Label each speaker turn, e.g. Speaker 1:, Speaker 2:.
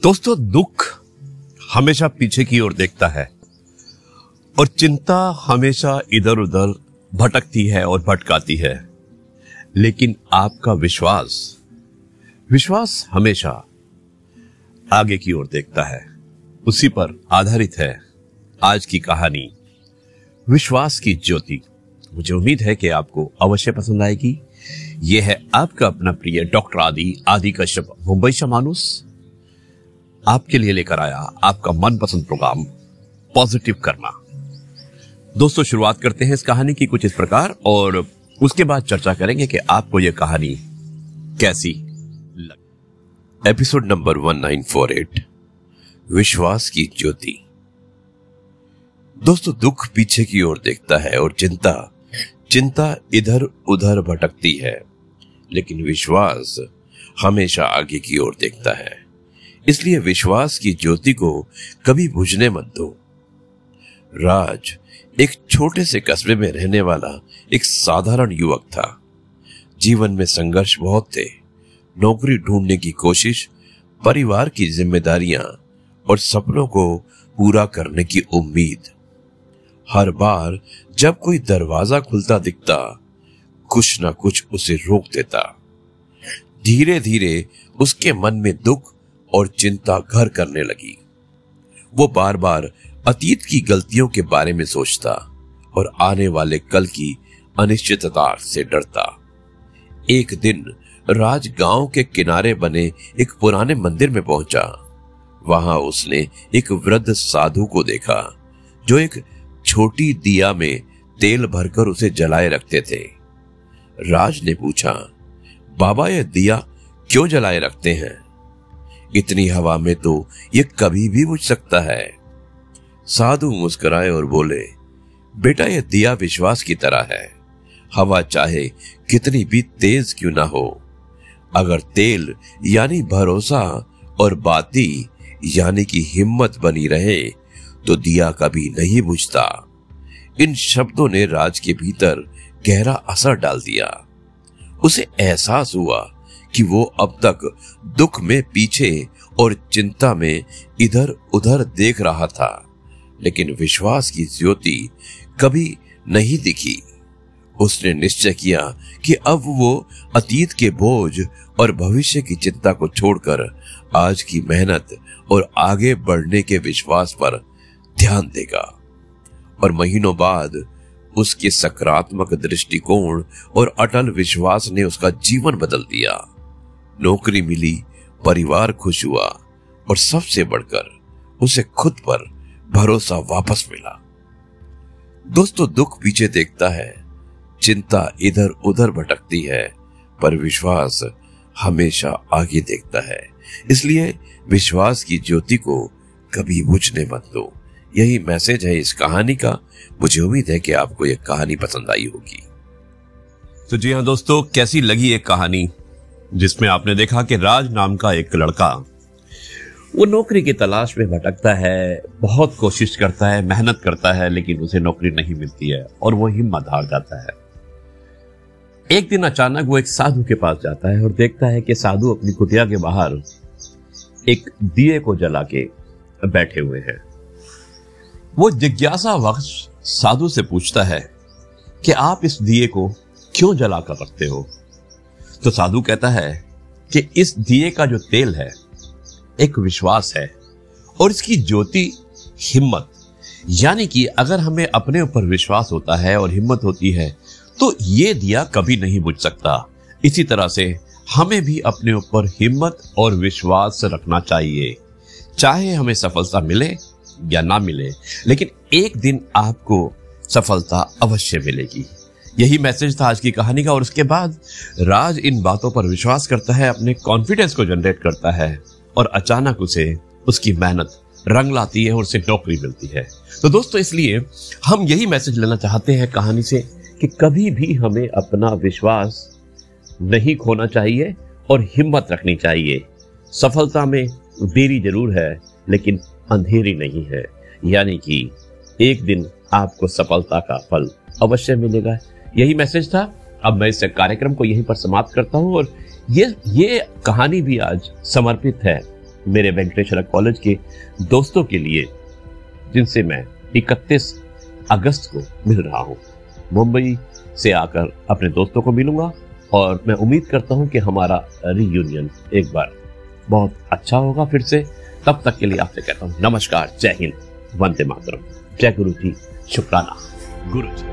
Speaker 1: दोस्तों, दुख हमेशा पीछे की ओर देखता है और चिंता हमेशा इधर उधर भटकती है और भटकाती है। लेकिन आपका विश्वास हमेशा आगे की ओर देखता है। उसी पर आधारित है आज की कहानी, विश्वास की ज्योति। मुझे उम्मीद है कि आपको अवश्य पसंद आएगी। यह है आपका अपना प्रिय डॉक्टर आदि कश्यप, मुंबई से मानुस, आपके लिए लेकर आया आपका मनपसंद प्रोग्राम पॉजिटिव कर्मा। दोस्तों, शुरुआत करते हैं इस कहानी की कुछ इस प्रकार और उसके बाद चर्चा करेंगे कि आपको यह कहानी कैसी लगी। एपिसोड नंबर 1948, विश्वास की ज्योति। दोस्तों, दुख पीछे की ओर देखता है और चिंता इधर उधर भटकती है, लेकिन विश्वास हमेशा आगे की ओर देखता है। इसलिए विश्वास की ज्योति को कभी बुझने मत दो। राज एक छोटे से कस्बे में रहने वाला एक साधारण युवक था। जीवन में संघर्ष बहुत थे, नौकरी ढूंढने की कोशिश, परिवार की जिम्मेदारियां और सपनों को पूरा करने की उम्मीद। हर बार जब कोई दरवाजा खुलता दिखता, कुछ ना कुछ उसे रोक देता। धीरे धीरे उसके मन में दुख और चिंता घर करने लगी। वो बार बार अतीत की गलतियों के बारे में सोचता और आने वाले कल की अनिश्चितता से डरता। एक दिन राज गांव के किनारे बने एक पुराने मंदिर में पहुंचा। वहां उसने एक वृद्ध साधु को देखा जो एक छोटी दिया में तेल भरकर उसे जलाए रखते थे। राज ने पूछा, बाबा, यह दिया क्यों जलाए रखते हैं? इतनी हवा में तो यह कभी भी बुझ सकता है। साधु मुस्कुराए और बोले, बेटा, यह दिया विश्वास की तरह है। हवा चाहे कितनी भी तेज क्यों ना हो, अगर तेल यानी भरोसा और बाती यानी कि हिम्मत बनी रहे तो दिया कभी नहीं बुझता। इन शब्दों ने राज के भीतर गहरा असर डाल दिया। उसे एहसास हुआ कि वो अब तक दुख में पीछे और चिंता में इधर उधर देख रहा था, लेकिन विश्वास की ज्योति कभी नहीं दिखी। उसने निश्चय किया कि अब वो अतीत के बोझ और भविष्य की चिंता को छोड़कर आज की मेहनत और आगे बढ़ने के विश्वास पर ध्यान देगा। और महीनों बाद उसके सकारात्मक दृष्टिकोण और अटल विश्वास ने उसका जीवन बदल दिया। नौकरी मिली, परिवार खुश हुआ और सबसे बढ़कर उसे खुद पर भरोसा वापस मिला। दोस्तों, दुख पीछे देखता है, चिंता इधर उधर भटकती है, पर विश्वास हमेशा आगे देखता है। इसलिए विश्वास की ज्योति को कभी बुझने मत दो। यही मैसेज है इस कहानी का। मुझे उम्मीद है कि आपको यह कहानी पसंद आई होगी। तो जी हाँ दोस्तों, कैसी लगी एक कहानी जिसमें आपने देखा कि राज नाम का एक लड़का वो नौकरी की तलाश में भटकता है, बहुत कोशिश करता है, मेहनत करता है, लेकिन उसे नौकरी नहीं मिलती है और वो हिम्मत हार जाता है। एक दिन अचानक वो एक साधु के पास जाता है और देखता है कि साधु अपनी कुटिया के बाहर एक दिए को जला के बैठे हुए हैं। वो जिज्ञासावश साधु से पूछता है कि आप इस दिए को क्यों जलाकर रखते हो? तो साधु कहता है कि इस दिए का जो तेल है एक विश्वास है और इसकी ज्योति हिम्मत। यानी कि अगर हमें अपने ऊपर विश्वास होता है और हिम्मत होती है तो ये दिया कभी नहीं बुझ सकता। इसी तरह से हमें भी अपने ऊपर हिम्मत और विश्वास रखना चाहिए। चाहे हमें सफलता मिले या ना मिले, लेकिन एक दिन आपको सफलता अवश्य मिलेगी। यही मैसेज था आज की कहानी का। और उसके बाद राज इन बातों पर विश्वास करता है, अपने कॉन्फिडेंस को जनरेट करता है और अचानक उसे उसकी मेहनत रंग लाती है और उसे नौकरी मिलती है। तो दोस्तों, इसलिए हम यही मैसेज लेना चाहते हैं कहानी से कि कभी भी हमें अपना विश्वास नहीं खोना चाहिए और हिम्मत रखनी चाहिए। सफलता में देरी जरूर है, लेकिन अंधेरी नहीं है। यानी कि एक दिन आपको सफलता का फल अवश्य मिलेगा। यही मैसेज था। अब मैं इस कार्यक्रम को यहीं पर समाप्त करता हूं और ये कहानी भी आज समर्पित है
Speaker 2: मेरे वेंकटेश्वरा कॉलेज के दोस्तों के लिए, जिनसे मैं 31 अगस्त को मिल रहा हूं। मुंबई से आकर अपने दोस्तों को मिलूंगा और मैं उम्मीद करता हूं कि हमारा रीयूनियन एक बार बहुत अच्छा होगा फिर से। तब तक के लिए आपसे कहता हूं नमस्कार, जय हिंद, वंदे मातरम, जय गुरु जी, शुक्राना गुरु जी।